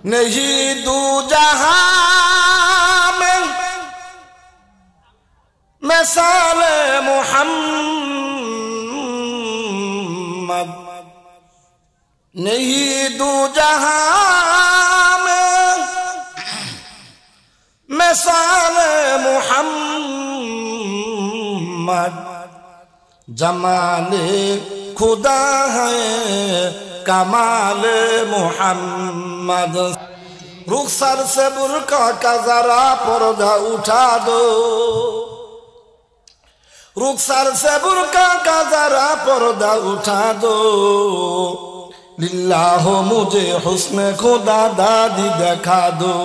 नहीं दू जहां में मिसाल मोहम्मद नहीं दू जहां में मिसाल मोहम्मद जमाले खुदा है कमाल मोहम्मद। रुखसर से बुर्का का जरा पर्दा उठा दो, रुखसर से बुर्का का जरा पर्दा उठा दो। लिल्लाह मुझे हुस्न खुदा दादी दिखा दो,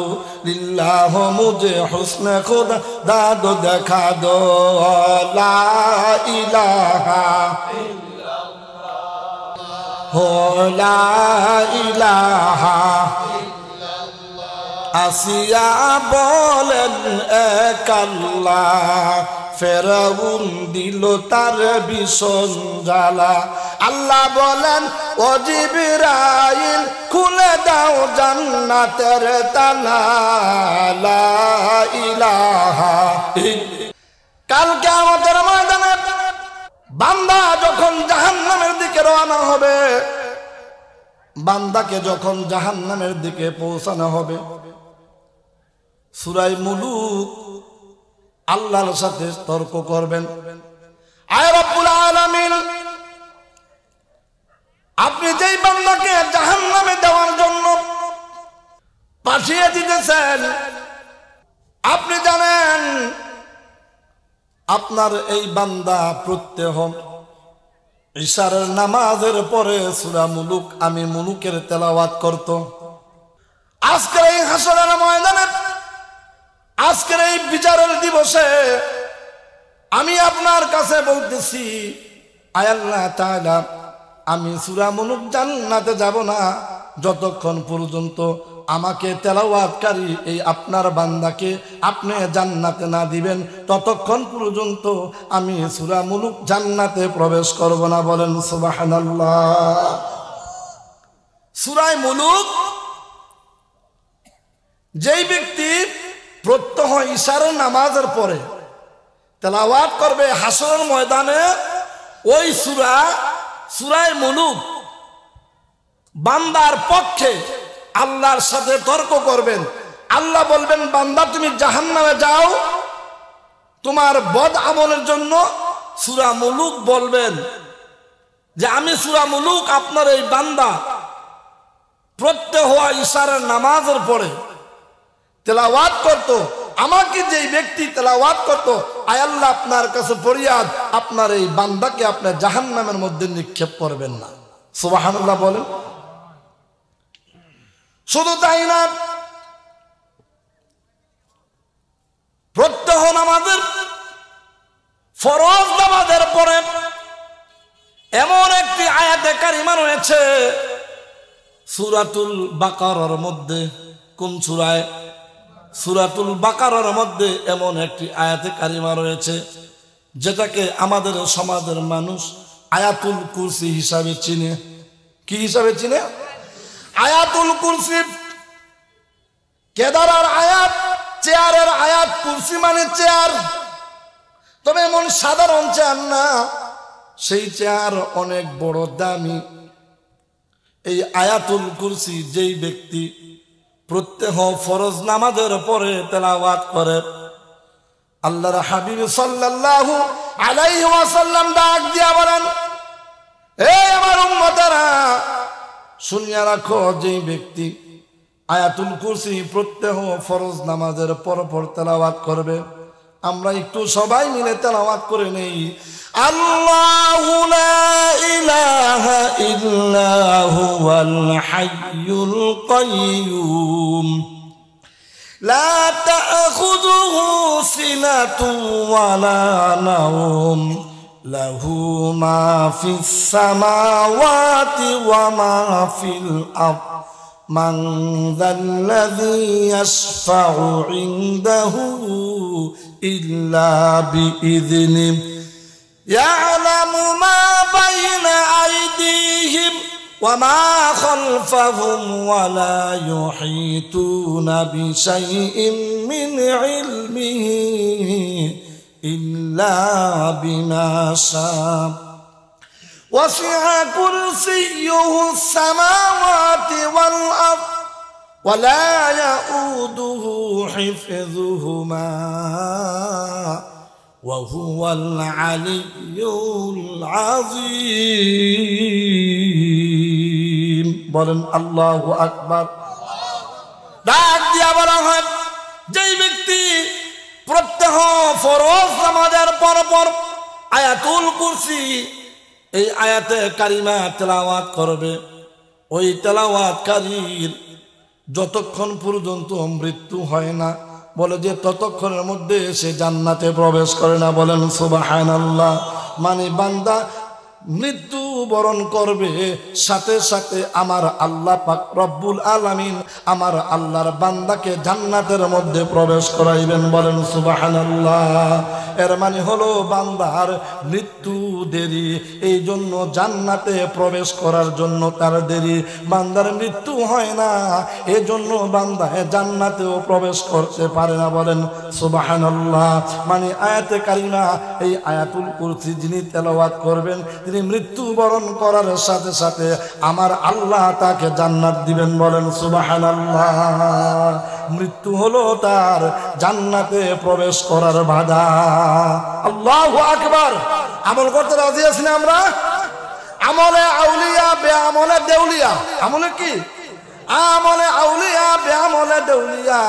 लिल्लाह मुझे हुस्न खुदा दादो दिखा दो। ला इलाहा हो ला इलाहा আসিয়া বলেন এক আল্লাহ, ফেরাউন দিল তার ভীষণ জ্বালা। আল্লাহ বলেন ও জিবরাইল খুলে দাও জান্নাতের তালা। লা ইলাহা কাল কিয়ামতের ময়দানে বান্দা যখন জাহান্নামের দিকে রওনা হবে, বান্দাকে যখন জাহান্নামের দিকে পৌঁছানো হবে, সূরা মুলুক আল্লাহর সাথে তর্ক করবেন। আয় রব্বুল আলামিন, আপনি যেই বান্দাকে জাহান্নামে দেওয়ার জন্য পাঠিয়ে দিতেছেন, আপনি জানেন আপনার এই বান্দা প্রত্যহ ইশারের নামাজের পরে সূরা মুলুক আমি মুলুকের তেলাওয়াত করত। আজকের এই হাসরের ময়দানে, আজকের এই বিচারের দিবসে আমি আপনার কাছে বলতেছি, আয় আল্লাহ তাআলা, আমি সূরা মুলুক জান্নাতে যাব না যতক্ষণ পর্যন্ত আমাকে তেলাওয়াতকারী এই আপনার বান্দাকে আপনি জান্নাতে না দিবেন, ততক্ষণ পর্যন্ত আমি সূরা মুলুক জান্নাতে প্রবেশ করব না। বলেন সুবহানাল্লাহ। সূরা মুলুক যেই ব্যক্তি প্রত্যহ ইশারের নামাজের পরে তেলাওয়াত করবে হাসরের ময়দানে, ওই সূরা মুলুক বান্দার পক্ষে আল্লাহর সাথে তর্ক করবেন। আল্লাহ বলবেন, বান্দা তুমি জাহান্নামে যাও, তোমার বদ আমলের জন্য সূরা মুলুক বলবেন যে আমি সূরা মুলুক আপনার এই বান্দা প্রত্যহ ইশারের নামাজের পরে তেলাওয়াত করত, আমাকে যেই ব্যক্তি তেলাওয়াত করত, আয় আল্লাহ আপনার কাছে ফরিয়াদ, আপনার এই বান্দাকে আপনি জাহান্নামের মধ্যে নিক্ষেপ করবেন না। সুবহানাল্লাহ বলেন। শুধু তাই না, প্রত্যহ নামাজের ফরজ নামাজের পরে এমন একটি আয়াতে কারিমা রয়েছে সূরাতুল বাকারার মধ্যে। কোন সূরায়? সূরাতুল বাকারার মধ্যে এমন একটি আয়াতে কারিমা রয়েছে যেটাকে আমাদের সমাজের মানুষ আয়াতুল কুরসি হিসাবে চিনে। কি হিসাবে চিনে? আয়াতুল কুরসি। কেদারার আয়াত, চেয়ারের আয়াত। কুরসি মানে চেয়ার, তবে এমন সাধারণ চেয়ার না, সেই চেয়ার অনেক বড় দামি। এই আয়াতুল কুরসি যেই ব্যক্তি প্রত্যহ ফরজ নামাজের পরে তেলাওয়াত করে, আল্লাহর হাবিব সাল্লাল্লাহু আলাইহি ওয়াসাল্লাম ডাক দিয়া বলেন, হে আমার উম্মতেরা, শুনিয়া রাখো, যেই ব্যক্তি আয়াতুল কুরসি প্রত্যহ ফরজ নামাজের পর তেলাওয়াত করবে, আমরা একটু সবাই মিলে তেলাওয়াত করে নেই। আল্লাহু লা ইলাহা ইল্লা হুয়াল হাইয়ুল কাইয়্যুম লা তা'খুযুহু সিনাতুন ওয়ালা নাওম লাহু মা ফিস সামাওয়াতি ওয়া মা ফিল আরদ মান যাল্লাযী ইয়াশফা'ু ইনদাহু ইল্লা বিইذনিহি ইয়া'লামু মা বাইনা আইদিহিম وما خلفهم ولا يحيطون بشيء من علمه إلا بما شاء وسع كرسيه السماوات والأرض ولا يؤوده حفظهما وهو العلي العظيم বলেন আল্লাহু আকবার। ডাক দিয়া বলা হয় যেই ব্যক্তি প্রত্যহ ফরজ নামাজের পর আয়াতুল কুরসি এই আয়াতে কারিমা তেলাওয়াত করবে, ওই তেলাওয়াতকারীর যতক্ষণ পর্যন্ত মৃত্যু হয় না, বলে যে ততক্ষণের মধ্যে সে জান্নাতে প্রবেশ করে না। বলেন সুবহানাল্লাহ। মানে বান্দা মৃত্যু বরণ করবে, সাথে সাথে আমার আল্লাহ পাক রব্বুল আলামিন আমার আল্লাহর বান্দাকে জান্নাতের মধ্যে প্রবেশ করাইবেন। বলেন সুবহানাল্লাহ। এর মানে হলো বান্দার মৃত্যু দেরি, এই জন্য জান্নাতে প্রবেশ করার জন্য তার দেরি। বান্দার মৃত্যু হয় না, এই জন্য বান্দা জান্নাতেও প্রবেশ করতে পারে না। বলেন সুবহানাল্লাহ। মানে আয়াতে কারিমা এই আয়াতুল কুরসি যিনি তেলাওয়াত করবেন তিনি মৃত্যুবরণ করার সাথে সাথে আমার আল্লাহ তাকে জান্নাত দিবেন। বলেন সুবহানাল্লাহ। মৃত্যু হলো তার জান্নাতে প্রবেশ করার বাধা। আল্লাহু আকবার। আমল করতে রাজি আছি না আমরা? আমলে আউলিয়া বেআমলে দেউলিয়া। আমলে কি? আমলে আউলিয়া বেআমলে দেউলিয়া।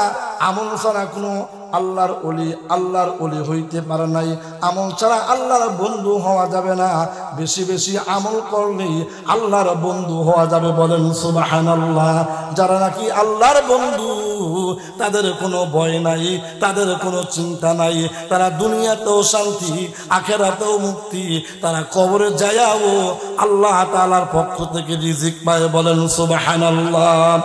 আমল ছাড়া কোনো আল্লাহর ওলি হইতে পারে নাই। আমল ছাড়া আল্লাহর বন্ধু হওয়া যাবে না। বেশি বেশি আমল করলেই আল্লাহর বন্ধু হওয়া যাবে। বলেন সুবহানাল্লাহ। যারা নাকি আল্লাহর বন্ধু তাদের কোনো ভয় নাই, তাদের কোনো চিন্তা নাই, তারা দুনিয়াতেও শান্তি আখিরাতেও মুক্তি, তারা কবরে যায়াও আল্লাহ তাআলার পক্ষ থেকে রিজিক পায়। বলেন সুবহানাল্লাহ।